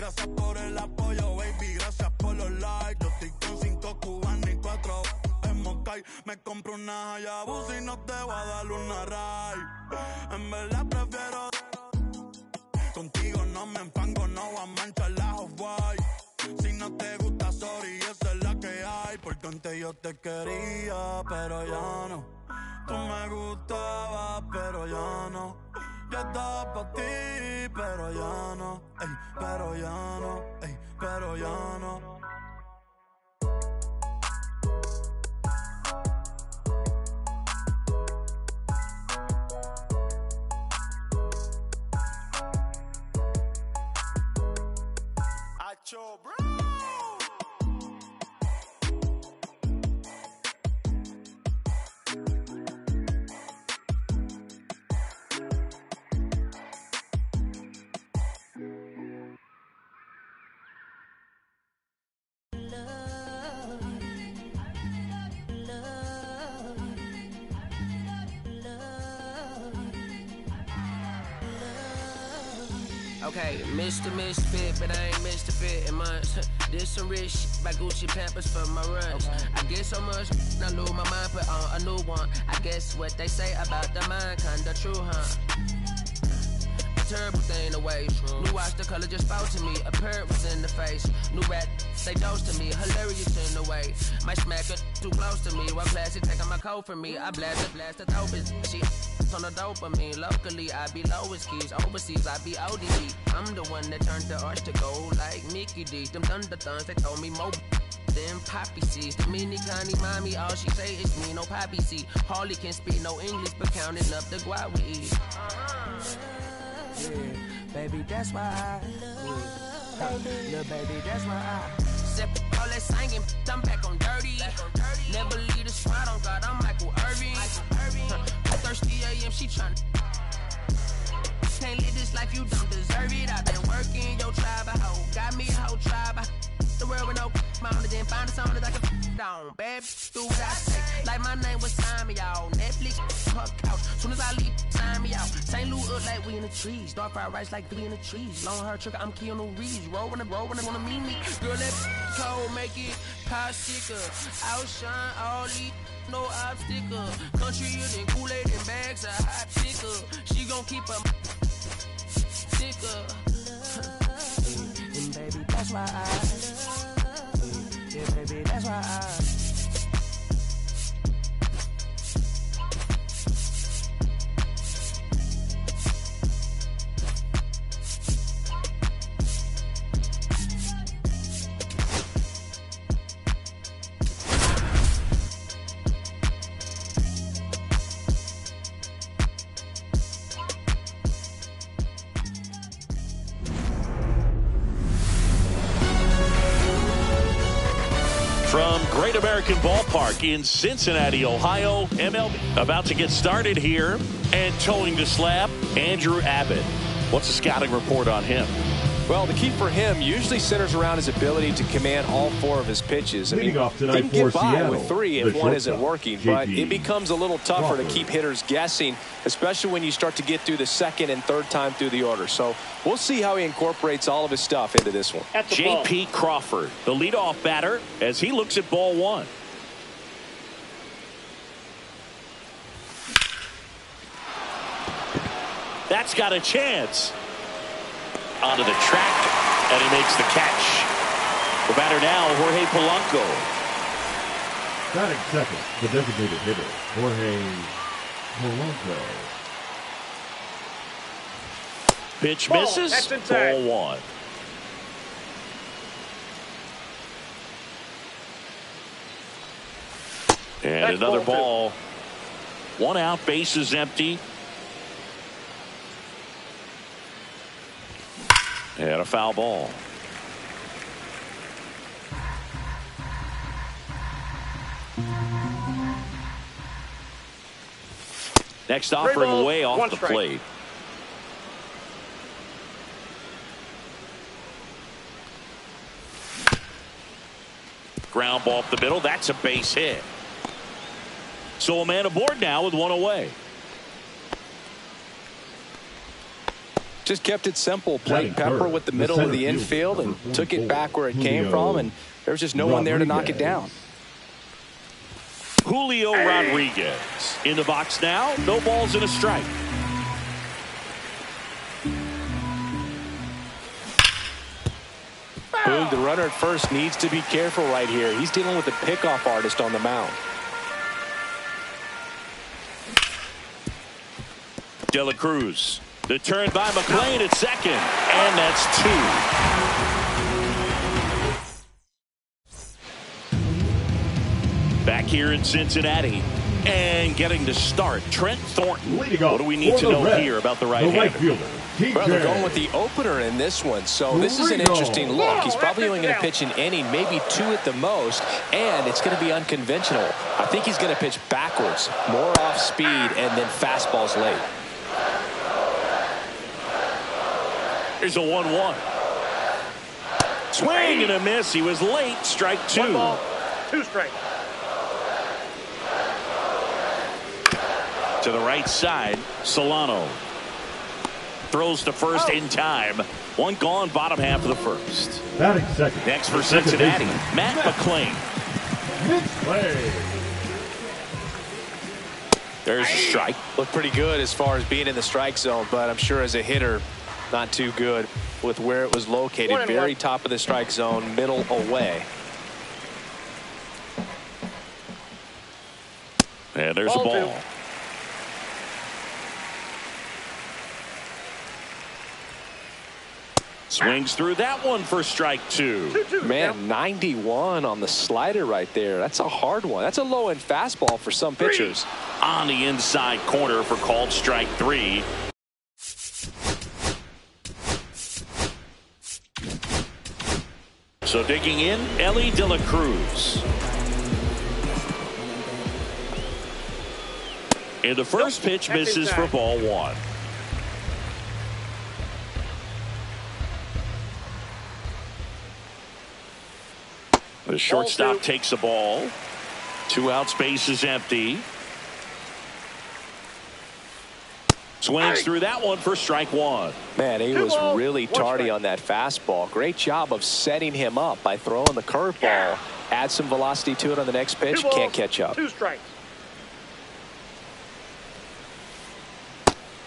Gracias por el apoyo, baby, gracias por los likes. Yo estoy con 5 cubanos y 4 en Moscay. Me compro una Hayabusa y no te voy a dar una ride. En verdad prefiero contigo, no me enfango, no voy a manchar la Off-White. Si no te gusta, sorry, esa es la que hay. Porque antes yo te quería, pero ya no. Tú me gustabas, pero ya no. Yo estaba pa' ti, pero ya no. Ey, pero ya no, ey, pero ya no. Acho, bro. Okay, Mr. Misfit, but I ain't Mr. Fit in months. This some rich shit by Gucci Pampers for my runs. Okay. I get so much, I lose my mind, put on a new one. I guess what they say about the mind, kinda true, huh? A terrible thing to waste. New watch, the color just spoke to me. A parrot was in the face. New rat, they dose to me. Hilarious in the way. My smacker too close to me. One classic taking my coat from me. I blast the dope is she on the dopamine. Locally, I be lowest keys. Overseas, I be ODD. I'm the one that turned the arch to gold like Mickey D. Them thunder thuns, they told me more than poppy seeds. The mini Connie mommy, all she say is me, no poppy seed. Harley can speak no English, but counting up the guap we eat. Yeah, baby, that's why I little baby, that's why I set all that singing, I'm back on dirty. Never leave the spot on God, I'm Michael Irving. Thirsty AM, she tryna. Can't live this life, you don't deserve it. I've been working your tribe, a hoe. Got me a whole tribe. The world with no mount, then find a song that I can down. Bad do what I say. Like my name was Simon, y'all. Netflix, her couch. Soon as I leave, sign me out. St. Louis up like we in the trees. Dark fried rice like we in the trees. Long hair trick, I'm Keanu Reeves. Rolling, wanna meet me. Girl, that cold, make it popsicle. Outshine all these. No obstacle. Country and Kool-Aid and bags of hot pickle. She gon' keep her sticker. And baby, that's why yeah, baby, that's why From Great American Ballpark in Cincinnati, Ohio, MLB about to get started here. And towing the slab, Andrew Abbott. What's the scouting report on him? Well, the key for him usually centers around his ability to command all 4 of his pitches. I mean, off he tonight can get for by Seattle, with 3 if one isn't working, but JP it becomes a little tougher Crawford. to keep hitters guessing, especially when you start to get through the second and third time through the order. So we'll see how he incorporates all of his stuff into this one. J.P. Crawford, the leadoff batter, as he looks at ball 1. That's got a chance. Onto the track, and he makes the catch. The batter now, Jorge Polanco. Batting second, the designated hitter, Jorge Polanco. Pitch misses. Ball 1. And That's another ball 2. 1 out, bases empty. And a foul ball. Next offering way off the plate. Ground ball up the middle. That's a base hit. So a man aboard now with 1 away. Just kept it simple. Played pepper with the middle of the infield and took it back where it came from, and there was just no one there to knock it down. Julio Rodriguez in the box now. No balls and a strike. Boog, the runner at first, needs to be careful right here. He's dealing with a pickoff artist on the mound. De La Cruz. The turn by McLean at second. And that's 2. Back here in Cincinnati. And getting to start, Trent Thornton. What do we need to know here about the right-hander? Well, they're going with the opener in this one, so this is an interesting look. He's probably only going to pitch an inning, maybe 2 at the most, and it's going to be unconventional. I think he's going to pitch backwards, more off speed, and then fastballs late. Here's a 1-1. Swing and a miss. He was late. Strike 2. 1 ball, 2 strikes. To the right side, Solano. Throws to first in time. 1 gone, bottom half of the first. Batting second. Next for Cincinnati, Matt McLean. There's a strike. Looked pretty good as far as being in the strike zone, but I'm sure as a hitter, not too good with where it was located. Very top of the strike zone, middle away. And there's a ball. Swings through that one for strike 2. Man, 91 on the slider right there. That's a hard one. That's a low-end fastball for some pitchers. On the inside corner for called strike 3. So digging in, Ellie De La Cruz. And the first pitch misses for ball 1. The shortstop takes the ball. 2 out, space is empty. Swings through that one for strike 1. Man, he was really tardy on that fastball. Great job of setting him up by throwing the curveball. Add some velocity to it on the next pitch. Can't catch up. 2 strikes.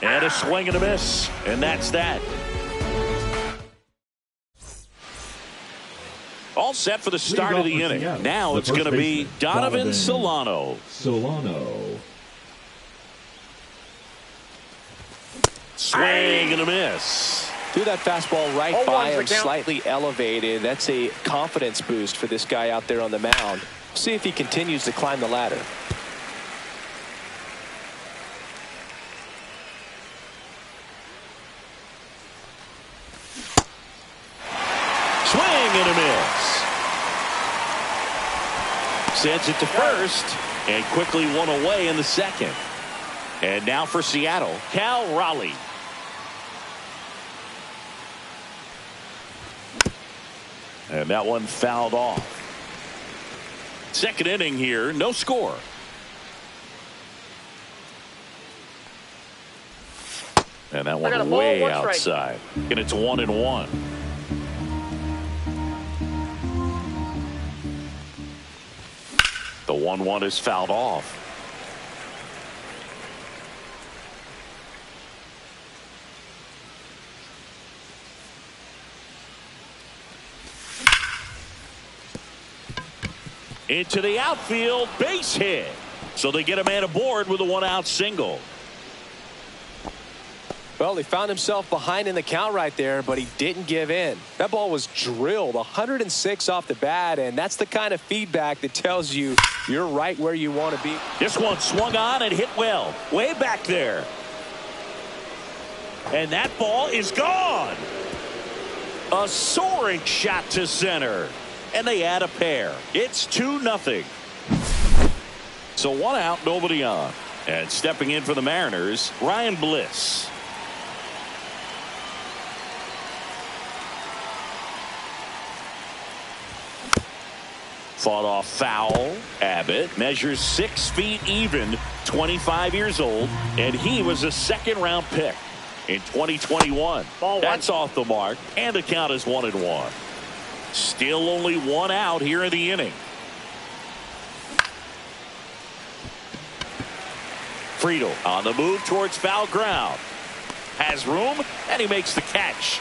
And a swing and a miss. And that's that. All set for the start of the inning. Now it's going to be Donovan Solano. Swing and a miss. Threw that fastball right by him, slightly elevated. That's a confidence boost for this guy out there on the mound. See if he continues to climb the ladder. Swing and a miss. Sends it to first and quickly 1 away in the second. And now for Seattle, Cal Raleigh. And that one fouled off. Second inning here, no score. And that one way outside. And it's 1-1. The 1-1 is fouled off. Into the outfield, base hit. So they get a man aboard with a 1-out single. Well, he found himself behind in the count right there, but he didn't give in. That ball was drilled 106 off the bat, and that's the kind of feedback that tells you you're right where you want to be. This one swung on and hit well, way back there. And that ball is gone. A soaring shot to center. And they add a pair. It's 2-0. So 1 out, nobody on. And stepping in for the Mariners, Ryan Bliss. Fought off foul. Abbott measures 6 feet even, 25 years old, and he was a 2nd-round pick. in 2021. That's off the mark, and the count is 1-1. Still only one out here in the inning. Friedel on the move towards foul ground. Has room, and he makes the catch.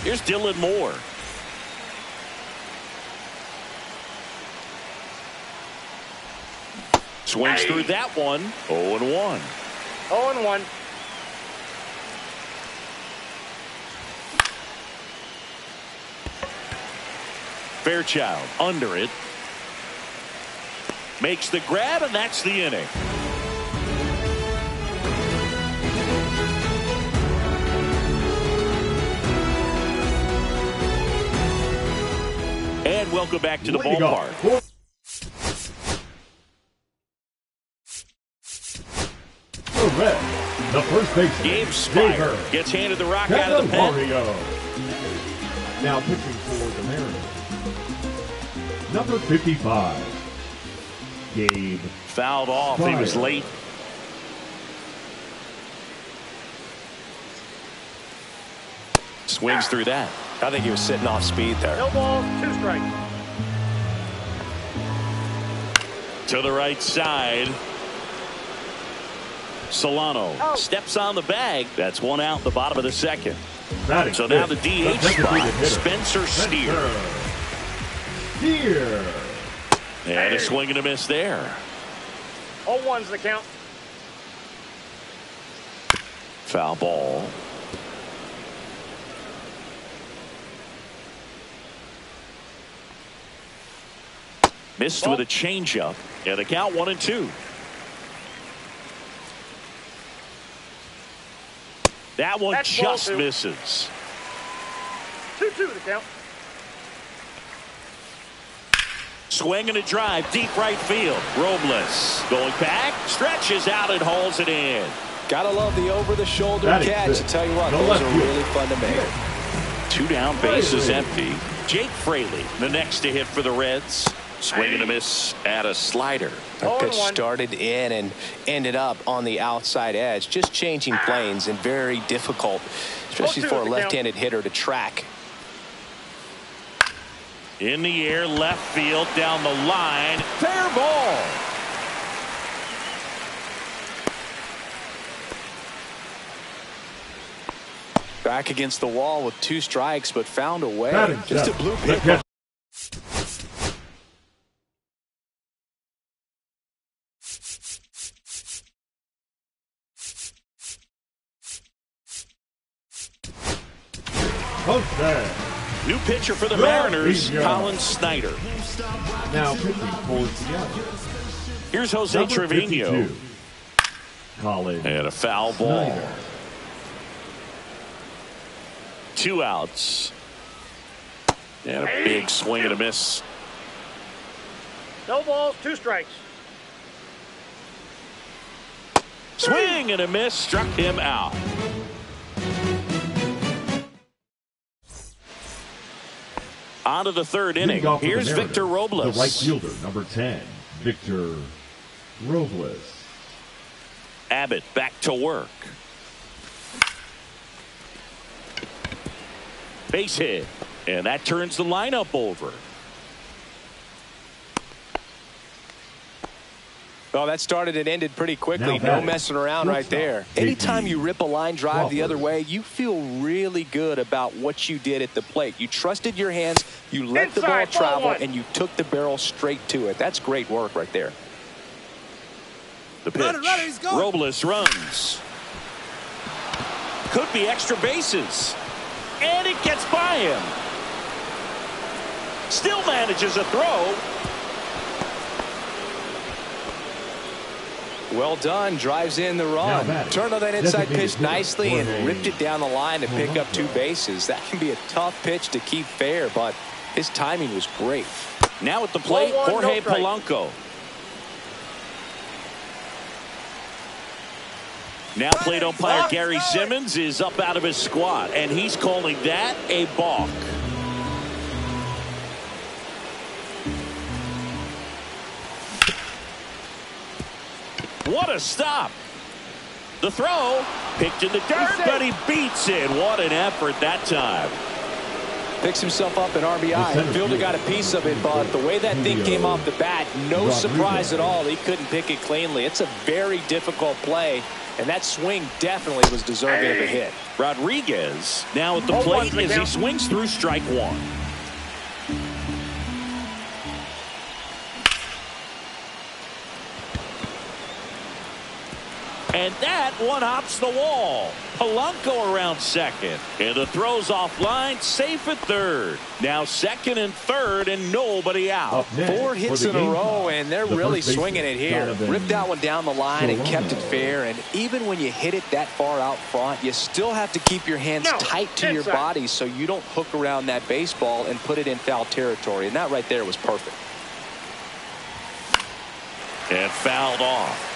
Here's Dylan Moore. Swings through that one. 0-1. 0-1. Fairchild under it. Makes the grab, and that's the inning. And welcome back to the ballpark. The first baseman, Gabe Spire gets handed the rock out of the pen. Now pitching for the Mariners, number 55, Gabe. Fouled off. Spire. He was late. Swings through that. I think he was sitting off speed there. No balls, 2 strikes. To the right side. Solano steps on the bag. That's 1 out, the bottom of the second. So now the DH spot, Spencer Steer. And a swing and a miss there. 0-1's the count. Foul ball. Missed with a changeup. And the count 1-2. That one just misses. 2-2 the count. Swing and a drive, deep right field. Robles going back, stretches out and hauls it in. Gotta love the over-the-shoulder catch. I tell you what, those are really fun to make. 2 down, bases empty. Jake Fraley, the next to hit for the Reds. Swing and a miss at a slider. That pitch started in and ended up on the outside edge. Just changing planes and very difficult, especially for a left-handed hitter to track. In the air, left field, down the line. Fair ball. Back against the wall with 2 strikes, but found a way. Just a blue pitch. New pitcher for the Mariners, Colin Snyder. Now pitching for Seattle. Here's Jose Trevino. Colin. And a foul ball. 2 outs. And a big swing and a miss. No balls, 2 strikes. Swing and a miss, struck him out. On to the 3rd inning. Here's Victor Robles. The right fielder, number 10, Victor Robles. Abbott back to work. Base hit. And that turns the lineup over. Well, that started and ended pretty quickly. No messing around right there. Anytime you rip a line drive the other way, you feel really good about what you did at the plate. You trusted your hands, you let the ball travel, and you took the barrel straight to it. That's great work right there. The pitch. Robles runs. Could be extra bases. And it gets by him. Still manages a throw. Well done. Drives in the run. Turned on that inside pitch nicely and ripped it down the line to pick up 2 bases. That can be a tough pitch to keep fair, but his timing was great. Now at the plate, Jorge Polanco. Now plate umpire Gary Simmons is up out of his squat, and he's calling that a balk. What a stop. The throw Picked in the dirt, but he beats it. What an effort that time. Picks himself up an RBI. Fielder got a piece of it, but the way that thing came off the bat, no surprise at all. He couldn't pick it cleanly. It's a very difficult play, and that swing definitely was deserving of a hit. Rodriguez now at the plate as he swings through strike one. And that one hops the wall. Polanco around second. And the throw's offline, safe at third. Now second and third, and nobody out. 4 hits in a row, and they're really swinging it here. Ripped that one down the line and kept it fair. And even when you hit it that far out front, you still have to keep your hands tight to your body so you don't hook around that baseball and put it in foul territory. And that right there was perfect. And fouled off.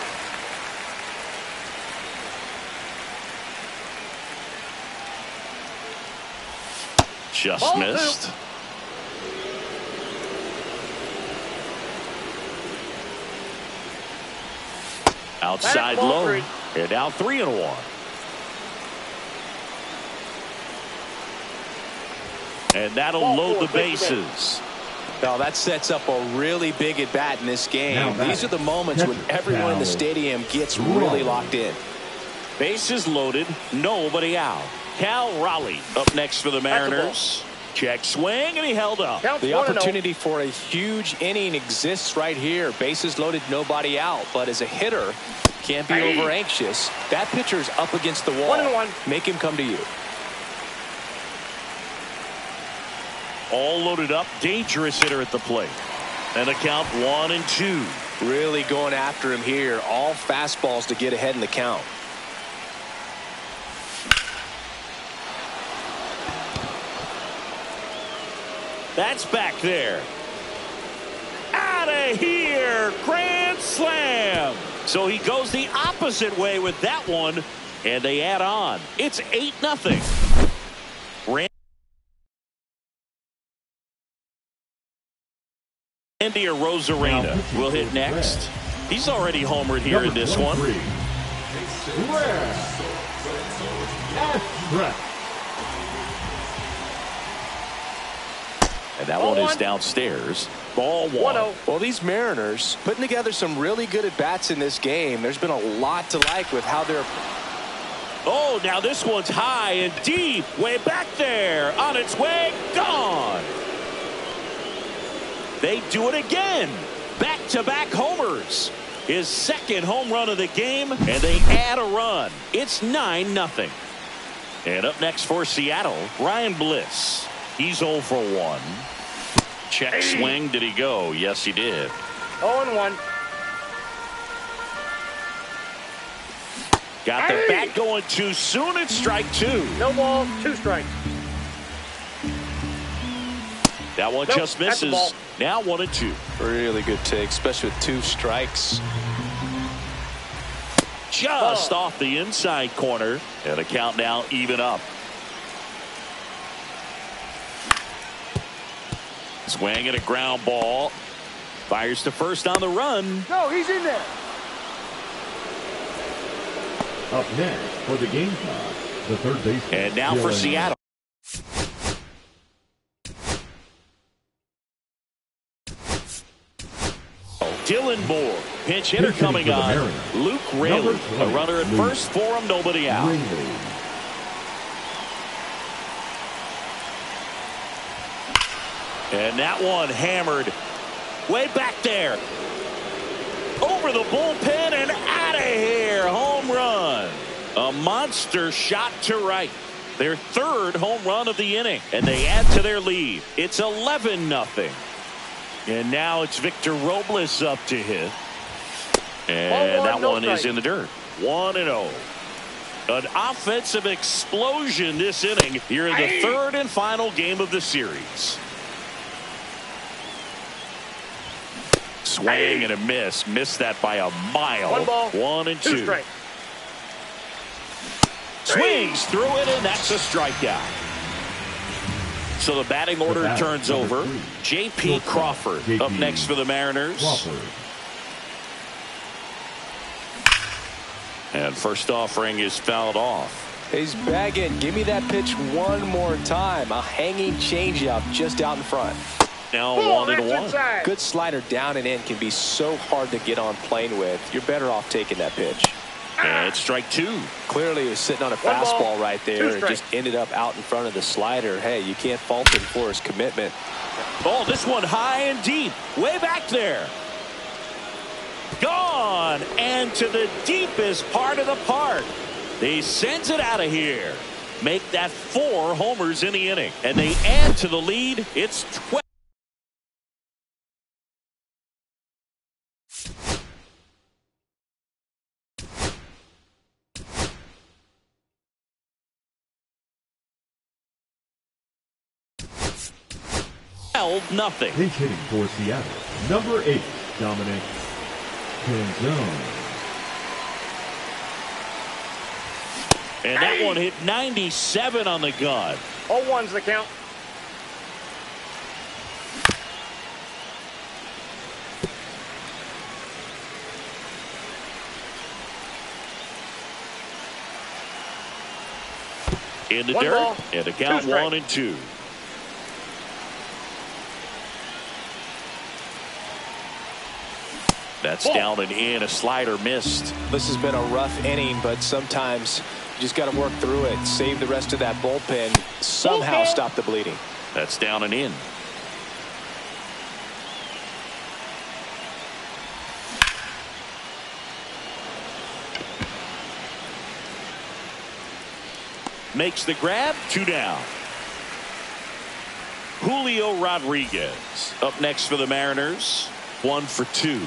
Just missed. Outside low. And now 3-1. And that'll load the bases. Now that sets up a really big at bat in this game. These are the moments when everyone in the stadium gets really locked in. Bases loaded, nobody out. Cal Raleigh up next for the Mariners. Check swing, and he held up. The opportunity for a huge inning exists right here. Bases loaded, nobody out. But as a hitter, can't be over anxious. That pitcher's up against the wall. 1-1. Make him come to you. All loaded up, dangerous hitter at the plate. And the count 1-2. Really going after him here. All fastballs to get ahead in the count. That's back there. Out of here. Grand slam. So he goes the opposite way with that one, and they add on. It's 8-0. Randy Arozarena will hit next. He's already homered here in this one. And that one is downstairs. Ball 1. Well, these Mariners putting together some really good at-bats in this game. There's been a lot to like with how they're... Oh, now this one's high and deep. Way back there. On its way. Gone. They do it again. Back-to-back homers. His second home run of the game, and they add a run. It's 9-0. And up next for Seattle, Ryan Bliss. He's 0 for 1. Check swing. Did he go? Yes, he did. 0-1. Got the bat going too soon. It's strike 2. No balls, 2 strikes. That one just misses. Now 1-2. Really good take, especially with 2 strikes. Just off the inside corner. And the count now even up. Swing at a ground ball. Fires to first on the run. No, he's in there. Up next for the Gamecocks, the third baseman. And now for Seattle. Dylan Moore, pinch hitter coming on. Luke Raley, a runner at first for him, nobody out. And that one hammered way back there. Over the bullpen and out of here. Home run. A monster shot to right. Their third home run of the inning. And they add to their lead. It's 11-0. And now it's Victor Robles up to hit. And that one is in the dirt. 1-0. An offensive explosion this inning here in the third and final game of the series. Swing and a miss. Missed that by a mile. 1-2. Swings through it, and that's a strikeout. So the batting order turns over. J.P. Crawford up next for the Mariners. And first offering is fouled off. He's bagging. Give me that pitch one more time. A hanging changeup just out in front. Now 1-1. Good slider down and in can be so hard to get on plane with. You're better off taking that pitch. And strike 2. Clearly he was sitting on a fastball right there and just ended up out in front of the slider. Hey, you can't fault him for his commitment. Oh, this one high and deep. Way back there. Gone. And to the deepest part of the park. He sends it out of here. Make that 4 homers in the inning. And they add to the lead. It's 12. Nothing. Pinch hitting for Seattle, number 8, Dominic Canzone. And that one hit 97 on the gun. 0-1's the count. In the dirt, and the count 1-2. That's down and in. A slider missed. This has been a rough inning, but sometimes you just got to work through it. Save the rest of that bullpen. Somehow stop the bleeding. That's down and in. Makes the grab. 2 down. Julio Rodriguez up next for the Mariners. 1 for 2.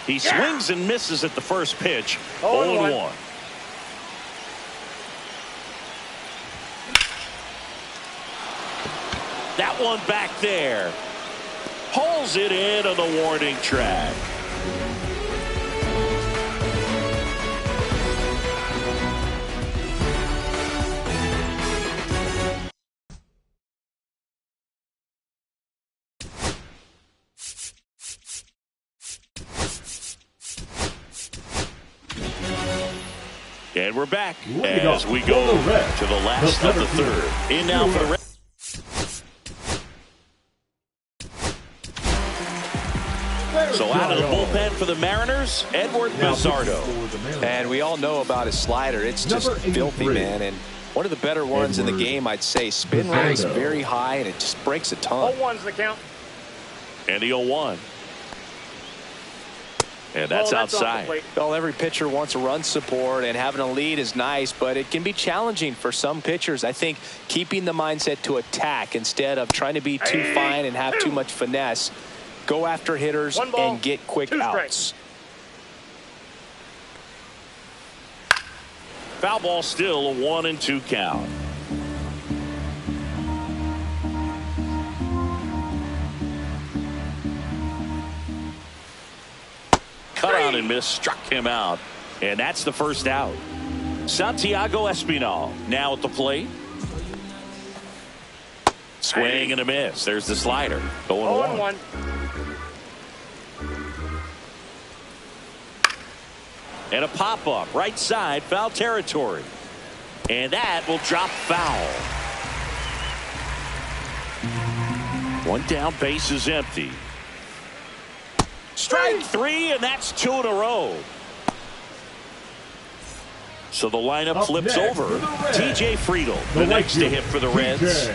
He swings and misses at the first pitch. 0-1. That one back there. Pulls it in on the warning track. And we're back as we go to the last of the third. In now for the Reds. So out of the bullpen for the Mariners, Edward Bizardo. And we all know about his slider. It's just filthy, man. And one of the better ones in the game, I'd say. Spin rate's very high, and it just breaks a ton. 0-1's the count. And the 0-1. And that's outside. Well, every pitcher wants a run support, and having a lead is nice, but it can be challenging for some pitchers. I think keeping the mindset to attack instead of trying to be too fine and have too much finesse. Go after hitters and get quick outs. Foul ball, still a 1-2 count. Cut on and miss, struck him out, and that's the first out. Santiago Espinal now at the plate. Swing and a miss. There's the slider. 0-1. And a pop-up right side, foul territory, and that will drop foul. One down, base is empty. Strike 3, and that's 2 in a row. So the lineup flips over. TJ Friedl, the next to hit for the Reds.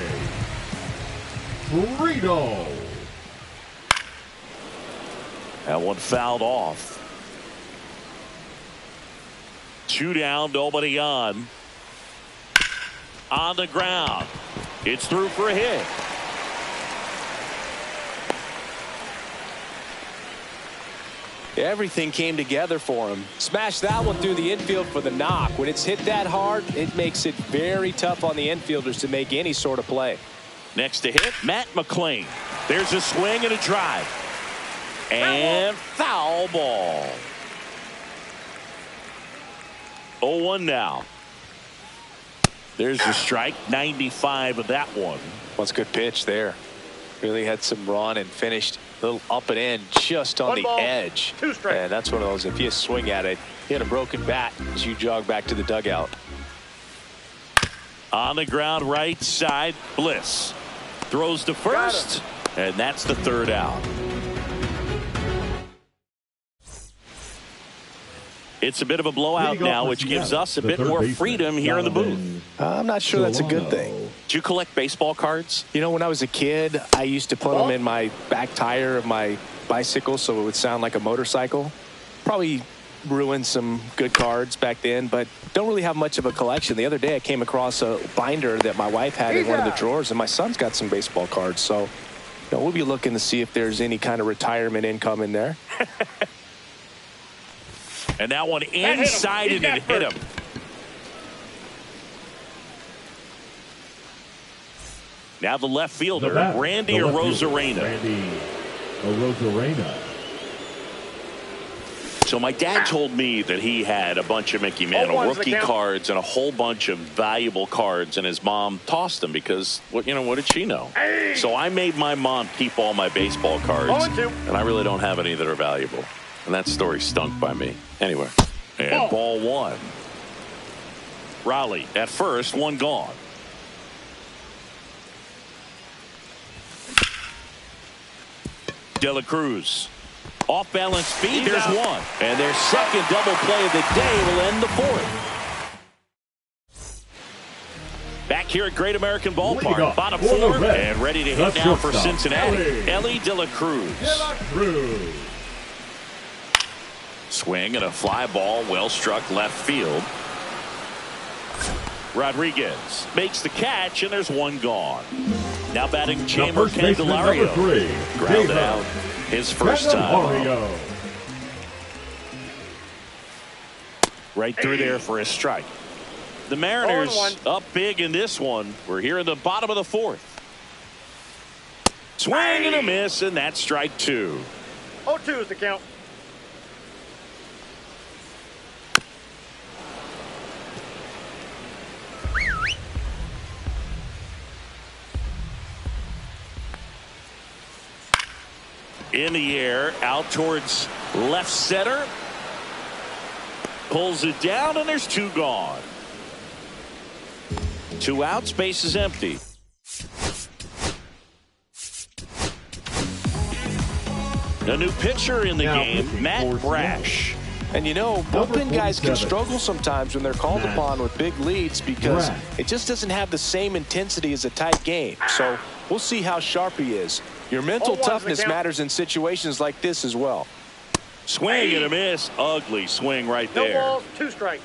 Friedl. That one fouled off. 2 down, nobody on. On the ground. It's through for a hit. Everything came together for him. Smashed that one through the infield for the knock. When it's hit that hard, it makes it very tough on the infielders to make any sort of play. Next to hit, Matt McClain. There's a swing and a drive. And foul ball. 0-1 now. There's the strike. 95 of that one. That's a good pitch there. Really had some run and finished Little up and in just on the edge. And that's one of those, if you swing at it, hit a broken bat as you jog back to the dugout. On the ground, right side, Bliss throws to first, and that's the third out. It's a bit of a blowout now, which gives us a bit more freedom here in the booth. I'm not sure that's a good thing. Do you collect baseball cards? You know, when I was a kid, I used to put them in my back tire of my bicycle so it would sound like a motorcycle. Probably ruined some good cards back then, but don't really have much of a collection. The other day I came across a binder that my wife had in one of the drawers, and my son's got some baseball cards. So, you know, we'll be looking to see if there's any kind of retirement income in there. And that one inside and it hit him. Now the left fielder, Randy Arozarena. So my dad told me that he had a bunch of Mickey Mantle rookie cards and a whole bunch of valuable cards, and his mom tossed them because, what did she know? So I made my mom keep all my baseball cards, and I really don't have any that are valuable. And that story stunk by me. Anyway, and ball one. Raleigh at first, one gone. De La Cruz. Off balance speed, there's one. And their second double play of the day will end the fourth. Back here at Great American Ballpark, bottom four, and ready to hit now for Cincinnati. Ellie De La Cruz. Swing and a fly ball, well struck left field. Rodriguez makes the catch, and there's one gone. Now batting Chamber Candelario. Grounded out his first time. Right through there for a strike. The Mariners up big in this one. We're here in the bottom of the fourth. Swing and a miss, and that's strike two. 0-2 is the count. In the air, out towards left center. Pulls it down, and there's two gone. Two out, space is empty. A new pitcher in the game, Matt Brash. And you know, bullpen guys can struggle sometimes when they're called upon with big leads because it just doesn't have the same intensity as a tight game. So we'll see how sharp he is. Your mental toughness matters in situations like this as well. Swing and a miss. Ugly swing right there. No balls, 2 strikes.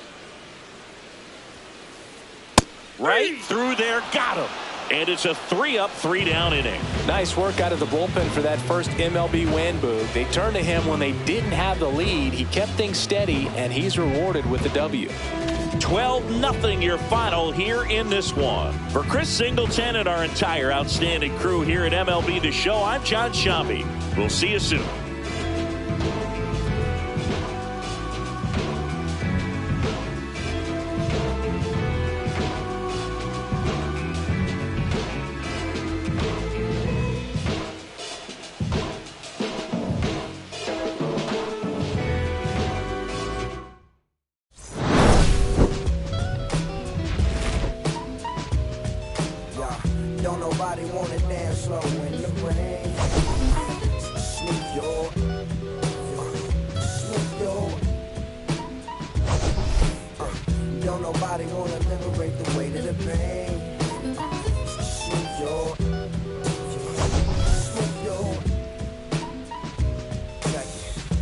Right through there, got him. And it's a 3-up, 3-down inning. Nice work out of the bullpen for that first MLB win, Boog. They turned to him when they didn't have the lead. He kept things steady, and he's rewarded with the W. 12-0 your final here in this one. For Chris Singleton and our entire outstanding crew here at MLB The Show, I'm John Shambi. We'll see you soon.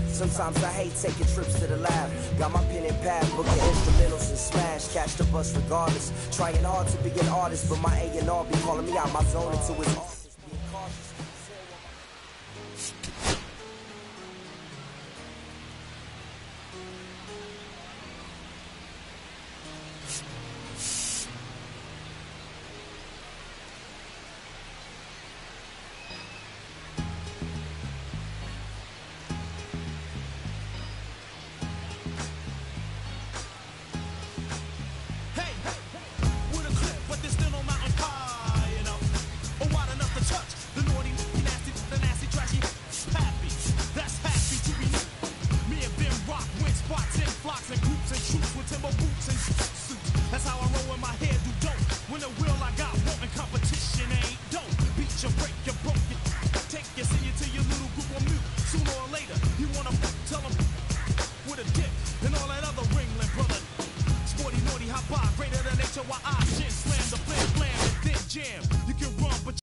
Sometimes I hate taking trips to the lab. Got my pen and pad, booking instrumentals and smash. Catch the bus regardless. Trying hard to be an artist, but my A&R be calling me out my zone into his office. Being cautious. With a clip, but there's still no mountain high enough or wide enough so I